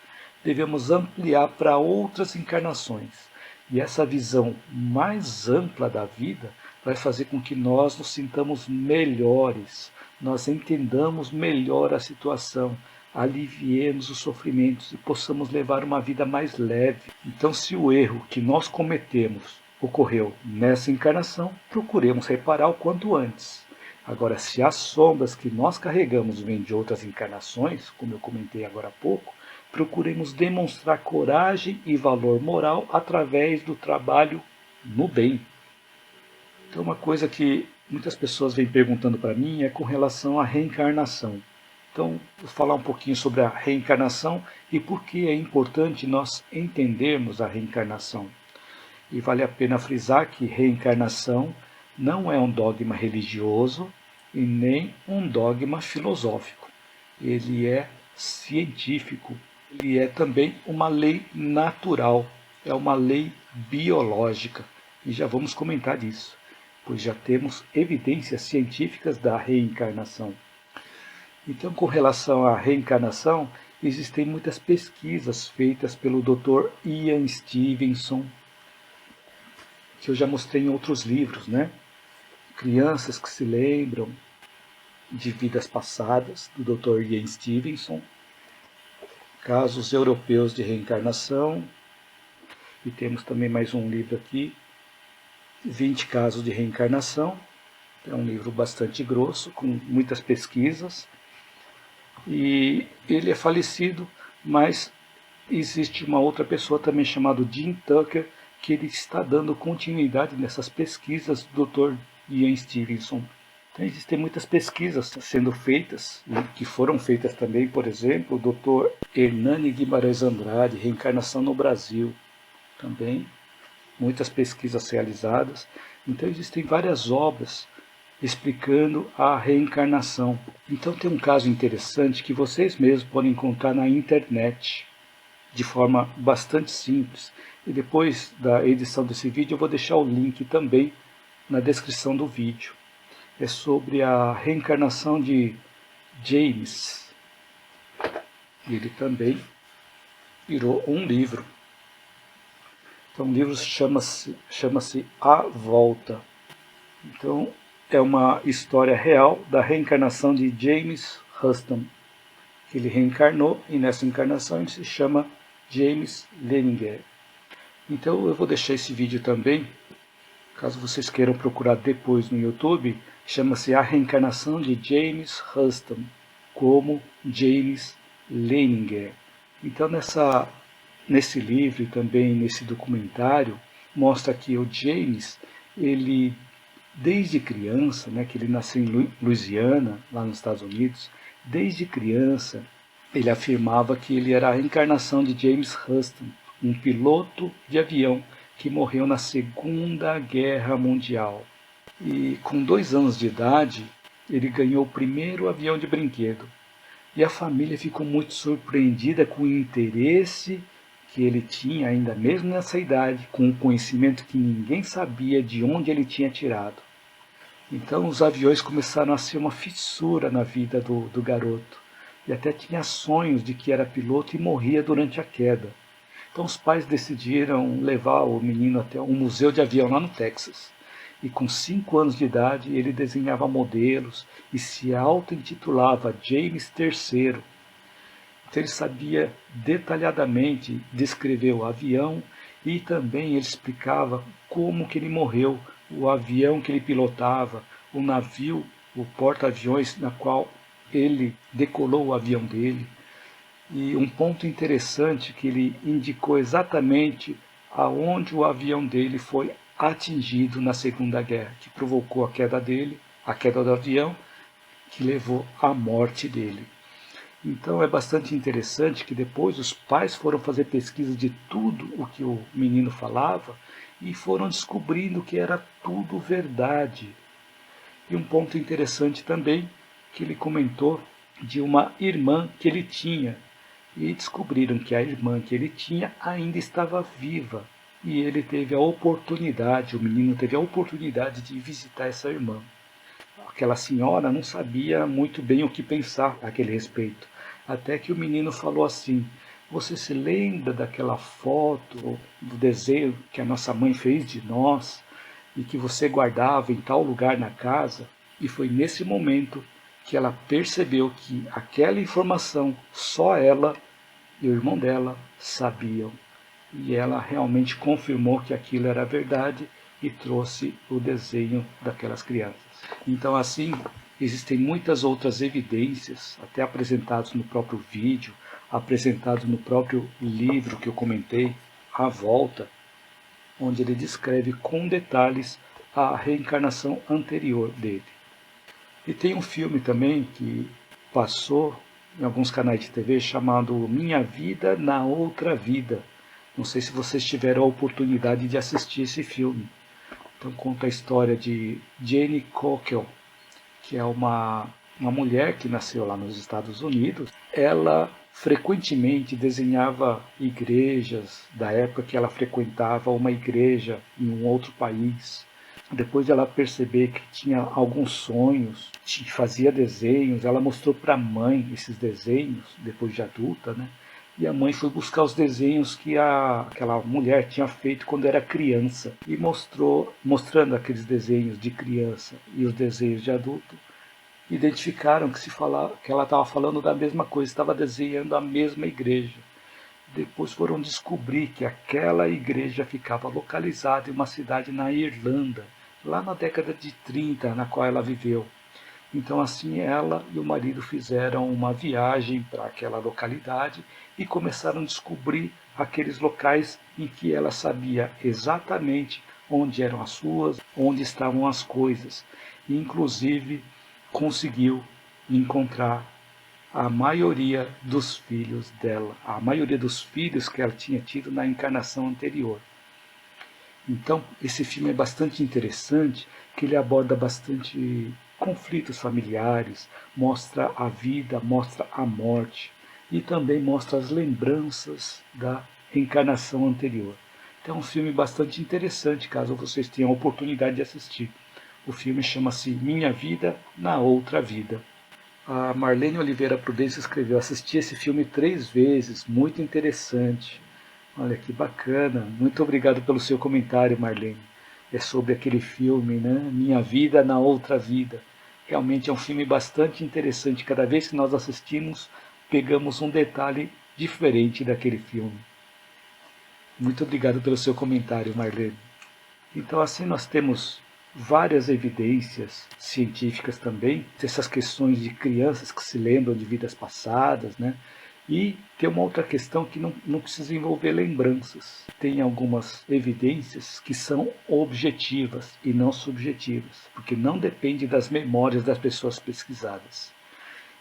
devemos ampliar para outras encarnações. E essa visão mais ampla da vida vai fazer com que nós nos sintamos melhores, nós entendamos melhor a situação, aliviemos os sofrimentos e possamos levar uma vida mais leve. Então, se o erro que nós cometemos ocorreu nessa encarnação, procuremos reparar o quanto antes. Agora, se as sombras que nós carregamos vêm de outras encarnações, como eu comentei agora há pouco, procuremos demonstrar coragem e valor moral através do trabalho no bem. Então, uma coisa que muitas pessoas vêm perguntando para mim é com relação à reencarnação. Então, vou falar um pouquinho sobre a reencarnação e por que é importante nós entendermos a reencarnação. E vale a pena frisar que reencarnação não é um dogma religioso e nem um dogma filosófico. Ele é científico, ele é também uma lei natural, é uma lei biológica. E já vamos comentar disso, pois já temos evidências científicas da reencarnação. Então, com relação à reencarnação, existem muitas pesquisas feitas pelo Dr. Ian Stevenson, que eu já mostrei em outros livros, né? Crianças que se lembram de vidas passadas, do Dr. Ian Stevenson, casos europeus de reencarnação, e temos também mais um livro aqui, 20 casos de reencarnação, é um livro bastante grosso, com muitas pesquisas, e ele é falecido, mas existe uma outra pessoa também chamada Jim Tucker, que ele está dando continuidade nessas pesquisas do Dr. Ian Stevenson. Então, existem muitas pesquisas sendo feitas, que foram feitas também, por exemplo, o Dr. Hernani Guimarães Andrade, Reencarnação no Brasil, também muitas pesquisas realizadas. Então existem várias obras explicando a reencarnação. Então tem um caso interessante que vocês mesmos podem encontrar na internet, de forma bastante simples. E depois da edição desse vídeo eu vou deixar o link também na descrição do vídeo. É sobre a reencarnação de James. Ele também virou um livro. Então o livro chama-se A Volta. Então é uma história real da reencarnação de James Huston. Ele reencarnou e nessa encarnação ele se chama James Leninger. Então eu vou deixar esse vídeo também, caso vocês queiram procurar depois no YouTube, chama-se A Reencarnação de James Huston, como James Leninger. Então nesse livro e também nesse documentário, mostra que o James, ele desde criança, né, que ele nasceu em Louisiana, lá nos Estados Unidos, desde criança ele afirmava que ele era a reencarnação de James Huston, um piloto de avião que morreu na Segunda Guerra Mundial. E com 2 anos de idade, ele ganhou o primeiro avião de brinquedo. E a família ficou muito surpreendida com o interesse que ele tinha, ainda mesmo nessa idade, com um conhecimento que ninguém sabia de onde ele tinha tirado. Então os aviões começaram a ser uma fissura na vida do garoto. E até tinha sonhos de que era piloto e morria durante a queda. Então os pais decidiram levar o menino até um museu de avião lá no Texas. E com 5 anos de idade ele desenhava modelos e se auto-intitulava James III. Então ele sabia detalhadamente descrever o avião E também ele explicava como que ele morreu, o avião que ele pilotava, o navio, o porta-aviões na qual ele decolou o avião dele. E um ponto interessante que ele indicou exatamente aonde o avião dele foi atingido na Segunda Guerra, que provocou a queda dele, a queda do avião, que levou à morte dele. Então é bastante interessante que depois os pais foram fazer pesquisa de tudo o que o menino falava e foram descobrindo que era tudo verdade. E um ponto interessante também que ele comentou de uma irmã que ele tinha, e descobriram que a irmã que ele tinha ainda estava viva. E ele teve a oportunidade, o menino teve a oportunidade de visitar essa irmã. Aquela senhora não sabia muito bem o que pensar a aquele respeito. Até que o menino falou assim: você se lembra daquela foto, do desenho que a nossa mãe fez de nós e que você guardava em tal lugar na casa? E foi nesse momento que ela percebeu que aquela informação só ela e o irmão dela sabiam. E ela realmente confirmou que aquilo era verdade e trouxe o desenho daquelas crianças. Então, assim, existem muitas outras evidências, até apresentadas no próprio vídeo, apresentadas no próprio livro que eu comentei, A Volta, onde ele descreve com detalhes a reencarnação anterior dele. E tem um filme também que passou em alguns canais de TV chamado Minha Vida na Outra Vida. Não sei se vocês tiveram a oportunidade de assistir esse filme. Então conta a história de Jane Cockell, que é uma mulher que nasceu lá nos Estados Unidos. Ela frequentemente desenhava igrejas, da época que ela frequentava uma igreja em um outro país. Depois de ela perceber que tinha alguns sonhos, fazia desenhos, ela mostrou para a mãe esses desenhos, depois de adulta, né? E a mãe foi buscar os desenhos que aquela mulher tinha feito quando era criança e mostrando aqueles desenhos de criança e os desenhos de adulto, identificaram que ela estava falando da mesma coisa, estava desenhando a mesma igreja. Depois foram descobrir que aquela igreja ficava localizada em uma cidade na Irlanda, lá na década de 30, na qual ela viveu. Então, assim, ela e o marido fizeram uma viagem para aquela localidade e começaram a descobrir aqueles locais em que ela sabia exatamente onde eram as ruas, onde estavam as coisas. E, inclusive, conseguiu encontrar a maioria dos filhos dela, a maioria dos filhos que ela tinha tido na encarnação anterior. Então, esse filme é bastante interessante, que ele aborda bastante conflitos familiares, mostra a vida, mostra a morte e também mostra as lembranças da reencarnação anterior. Então é um filme bastante interessante, caso vocês tenham a oportunidade de assistir. O filme chama-se Minha Vida na Outra Vida. A Marlene Oliveira Prudêncio escreveu: assisti esse filme 3 vezes, muito interessante. Olha que bacana, muito obrigado pelo seu comentário, Marlene. É sobre aquele filme, né? Minha Vida na Outra Vida. Realmente é um filme bastante interessante. Cada vez que nós assistimos, pegamos um detalhe diferente daquele filme. Muito obrigado pelo seu comentário, Marlene. Então, assim, nós temos várias evidências científicas também, dessas questões de crianças que se lembram de vidas passadas, né? E tem uma outra questão que não precisa envolver lembranças. Tem algumas evidências que são objetivas e não subjetivas, porque não depende das memórias das pessoas pesquisadas.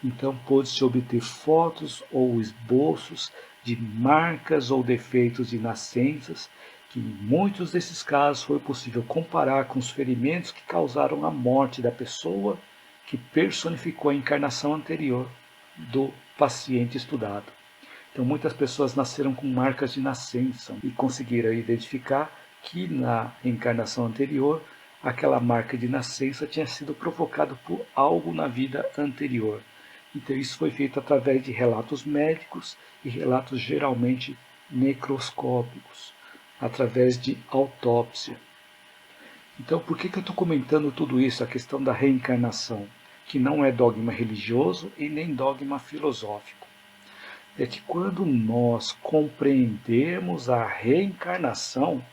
Então pôde-se obter fotos ou esboços de marcas ou defeitos de nascenças, que em muitos desses casos foi possível comparar com os ferimentos que causaram a morte da pessoa que personificou a encarnação anterior do paciente estudado. Então muitas pessoas nasceram com marcas de nascença e conseguiram identificar que na encarnação anterior aquela marca de nascença tinha sido provocada por algo na vida anterior. Então isso foi feito através de relatos médicos e relatos geralmente necroscópicos, através de autópsia. Então por que eu estou comentando tudo isso, a questão da reencarnação, que não é dogma religioso e nem dogma filosófico? é que quando nós compreendemos a reencarnação,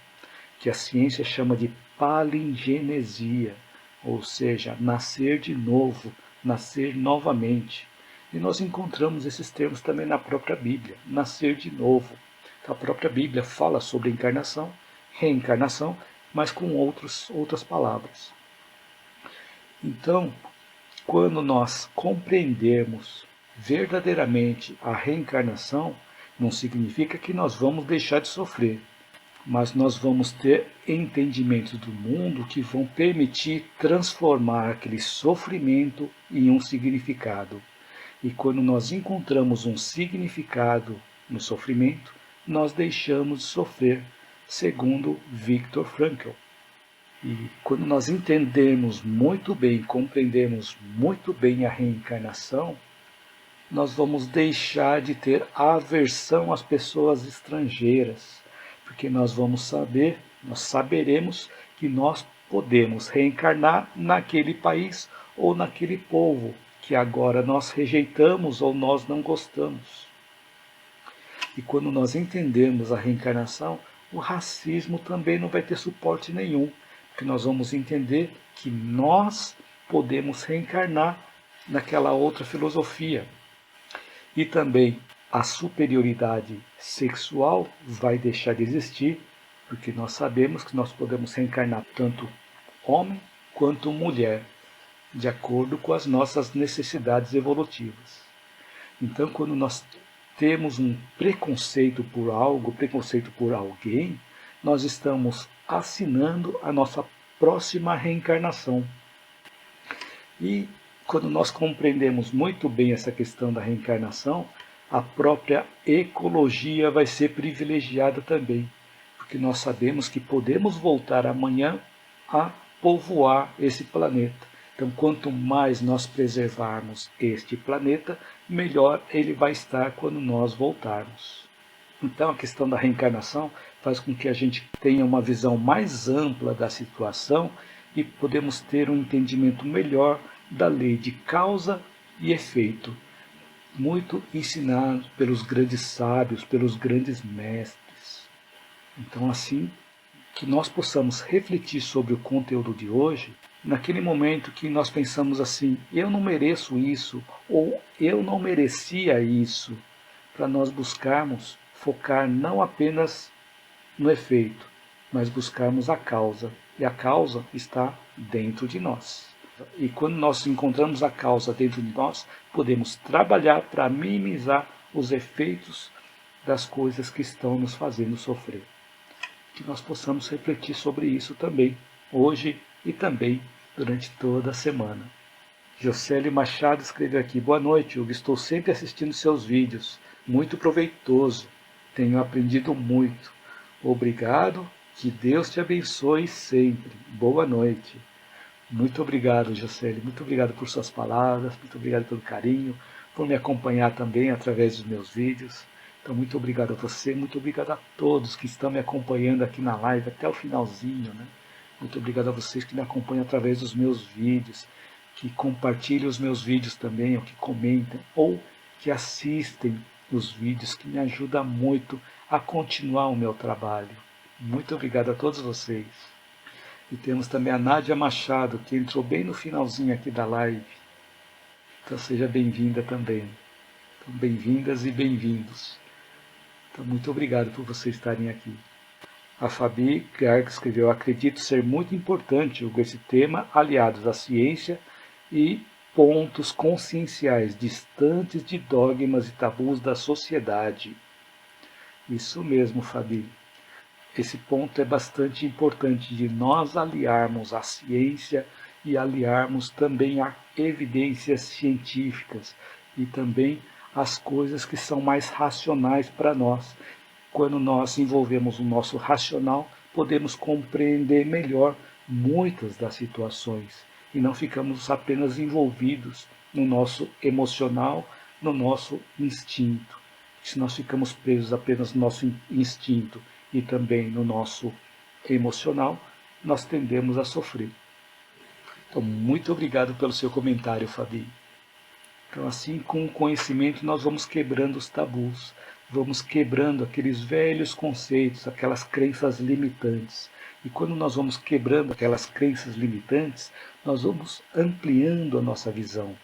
que a ciência chama de palingenesia, ou seja, nascer de novo, nascer novamente. E nós encontramos esses termos também na própria Bíblia, nascer de novo. Então, a própria Bíblia fala sobre encarnação, reencarnação, mas com outras palavras. Então, quando nós compreendermos verdadeiramente a reencarnação, não significa que nós vamos deixar de sofrer, mas nós vamos ter entendimentos do mundo que vão permitir transformar aquele sofrimento em um significado. E quando nós encontramos um significado no sofrimento, nós deixamos de sofrer, segundo Viktor Frankl. E quando nós entendemos muito bem, compreendemos muito bem a reencarnação, nós vamos deixar de ter aversão às pessoas estrangeiras, porque nós saberemos que nós podemos reencarnar naquele país ou naquele povo que agora nós rejeitamos ou nós não gostamos. E quando nós entendemos a reencarnação, o racismo também não vai ter suporte nenhum, porque nós vamos entender que nós podemos reencarnar naquela outra filosofia. E também a superioridade sexual vai deixar de existir, porque nós sabemos que nós podemos reencarnar tanto homem quanto mulher, de acordo com as nossas necessidades evolutivas. Então, quando nós temos um preconceito por algo, preconceito por alguém, nós estamos assinando a nossa próxima reencarnação. E quando nós compreendemos muito bem essa questão da reencarnação, a própria ecologia vai ser privilegiada também, porque nós sabemos que podemos voltar amanhã a povoar esse planeta. Então, quanto mais nós preservarmos este planeta, melhor ele vai estar quando nós voltarmos. Então, a questão da reencarnação faz com que a gente tenha uma visão mais ampla da situação e podemos ter um entendimento melhor da lei de causa e efeito, muito ensinado pelos grandes sábios, pelos grandes mestres. Então, assim, que nós possamos refletir sobre o conteúdo de hoje, naquele momento que nós pensamos assim, eu não mereço isso, ou eu não merecia isso, para nós buscarmos focar não apenas no efeito, mas buscarmos a causa. E a causa está dentro de nós. E quando nós encontramos a causa dentro de nós, podemos trabalhar para minimizar os efeitos das coisas que estão nos fazendo sofrer. Que nós possamos refletir sobre isso também, hoje e também durante toda a semana. Jocélio Machado escreveu aqui: boa noite, Hugo, estou sempre assistindo seus vídeos, muito proveitoso, tenho aprendido muito. Obrigado, que Deus te abençoe sempre. Boa noite. Muito obrigado, Jocélio, muito obrigado por suas palavras, muito obrigado pelo carinho, por me acompanhar também através dos meus vídeos. Então, muito obrigado a você, muito obrigado a todos que estão me acompanhando aqui na live até o finalzinho, né? Muito obrigado a vocês que me acompanham através dos meus vídeos, que compartilham os meus vídeos também, ou que comentam, ou que assistem os vídeos, que me ajudam muito a continuar o meu trabalho. Muito obrigado a todos vocês. E temos também a Nádia Machado, que entrou bem no finalzinho aqui da live. Então seja bem-vinda também. Então, bem-vindas e bem-vindos. Então, muito obrigado por vocês estarem aqui. A Fabi Garg escreveu: acredito ser muito importante esse tema, aliados à ciência e pontos conscienciais distantes de dogmas e tabus da sociedade. Isso mesmo, Fabi. Esse ponto é bastante importante de nós aliarmos a ciência e aliarmos também a evidências científicas e também as coisas que são mais racionais para nós. Quando nós envolvemos o nosso racional, podemos compreender melhor muitas das situações e não ficamos apenas envolvidos no nosso emocional, no nosso instinto. Se nós ficamos presos apenas no nosso instinto e também no nosso emocional, nós tendemos a sofrer. Então, muito obrigado pelo seu comentário, Fabi. Então, assim, com o conhecimento, nós vamos quebrando os tabus, vamos quebrando aqueles velhos conceitos, aquelas crenças limitantes. E quando nós vamos quebrando aquelas crenças limitantes, nós vamos ampliando a nossa visão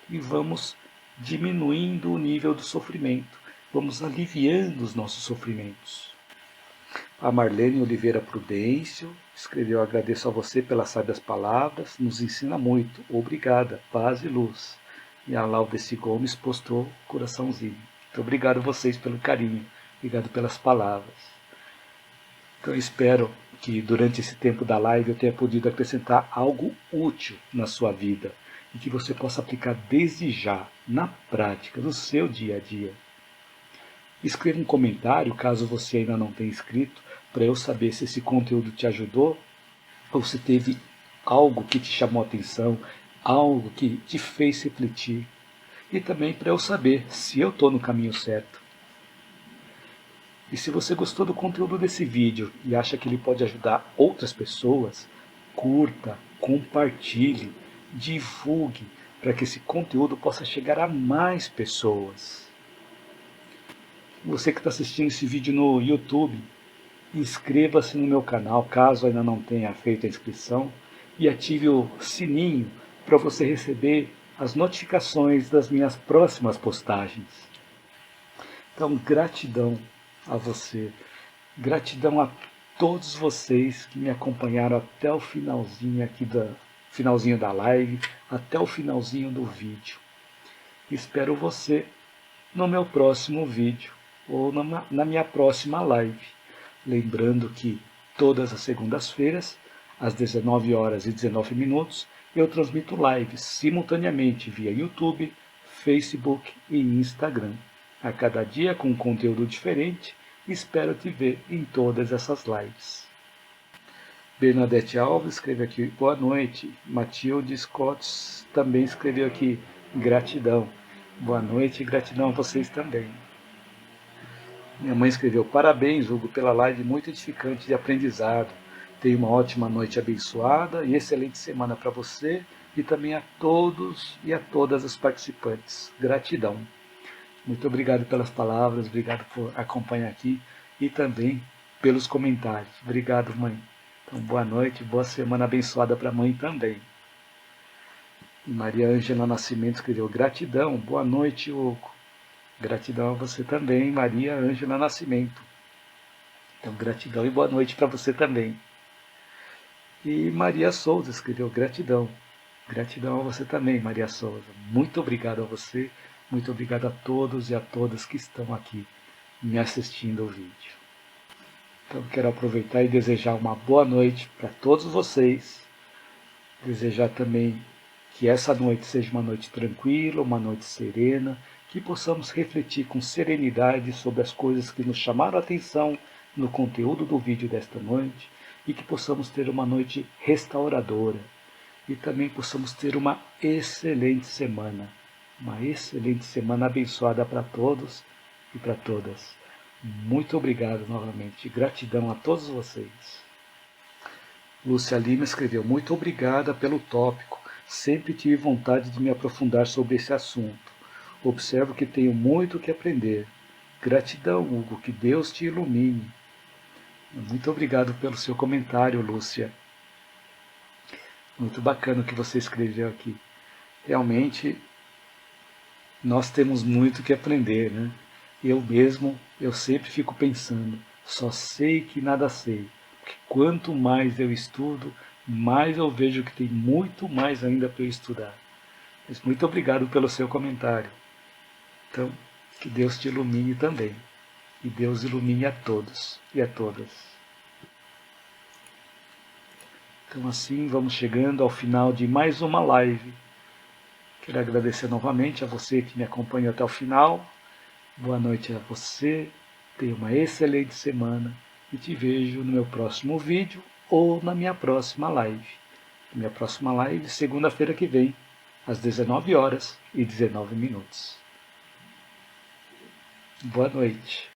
e vamos diminuindo o nível do sofrimento, vamos aliviando os nossos sofrimentos. A Marlene Oliveira Prudêncio escreveu: agradeço a você pelas sábias palavras, nos ensina muito, obrigada, paz e luz. E a Laudeci Gomes postou coraçãozinho. Muito obrigado a vocês pelo carinho, obrigado pelas palavras. Então eu espero que durante esse tempo da live eu tenha podido acrescentar algo útil na sua vida e que você possa aplicar desde já, na prática, no seu dia a dia. Escreva um comentário, caso você ainda não tenha escrito, para eu saber se esse conteúdo te ajudou ou se teve algo que te chamou a atenção, algo que te fez refletir. E também para eu saber se eu estou no caminho certo. E se você gostou do conteúdo desse vídeo e acha que ele pode ajudar outras pessoas, curta, compartilhe, divulgue, para que esse conteúdo possa chegar a mais pessoas. Você que está assistindo esse vídeo no YouTube, inscreva-se no meu canal, caso ainda não tenha feito a inscrição, e ative o sininho para você receber as notificações das minhas próximas postagens. Então, gratidão a você, gratidão a todos vocês que me acompanharam até o finalzinho aqui finalzinho da live, até o finalzinho do vídeo. Espero você no meu próximo vídeo ou na minha próxima live. Lembrando que todas as segundas-feiras, às 19h19, eu transmito lives simultaneamente via YouTube, Facebook e Instagram. A cada dia com um conteúdo diferente, espero te ver em todas essas lives. Bernadette Alves escreveu aqui: boa noite. Matilde Scott também escreveu aqui: gratidão. Boa noite e gratidão a vocês também. Minha mãe escreveu: parabéns, Hugo, pela live muito edificante de aprendizado. Tenha uma ótima noite abençoada e excelente semana para você e também a todos e a todas as participantes. Gratidão. Muito obrigado pelas palavras, obrigado por acompanhar aqui e também pelos comentários. Obrigado, mãe. Então, boa noite, boa semana abençoada para a mãe também. Maria Ângela Nascimento escreveu: gratidão, boa noite, Hugo. Gratidão a você também, Maria Ângela Nascimento. Então, gratidão e boa noite para você também. E Maria Souza escreveu: gratidão. Gratidão a você também, Maria Souza. Muito obrigado a você, muito obrigado a todos e a todas que estão aqui me assistindo ao vídeo. Então, quero aproveitar e desejar uma boa noite para todos vocês. Desejar também que essa noite seja uma noite tranquila, uma noite serena, que possamos refletir com serenidade sobre as coisas que nos chamaram a atenção no conteúdo do vídeo desta noite e que possamos ter uma noite restauradora e também possamos ter uma excelente semana abençoada para todos e para todas. Muito obrigado novamente, gratidão a todos vocês. Lúcia Lima escreveu: muito obrigada pelo tópico, sempre tive vontade de me aprofundar sobre esse assunto. Observo que tenho muito que aprender. Gratidão, Hugo, que Deus te ilumine. Muito obrigado pelo seu comentário, Lúcia. Muito bacana o que você escreveu aqui. Realmente, nós temos muito que aprender, né? Eu sempre fico pensando, só sei que nada sei. Porque quanto mais eu estudo, mais eu vejo que tem muito mais ainda para eu estudar. Mas muito obrigado pelo seu comentário. Então, que Deus te ilumine também. E Deus ilumine a todos e a todas. Então assim vamos chegando ao final de mais uma live. Quero agradecer novamente a você que me acompanhou até o final. Boa noite a você, tenha uma excelente semana e te vejo no meu próximo vídeo ou na minha próxima live. Minha próxima live, segunda-feira que vem, às 19h19. Boa noite.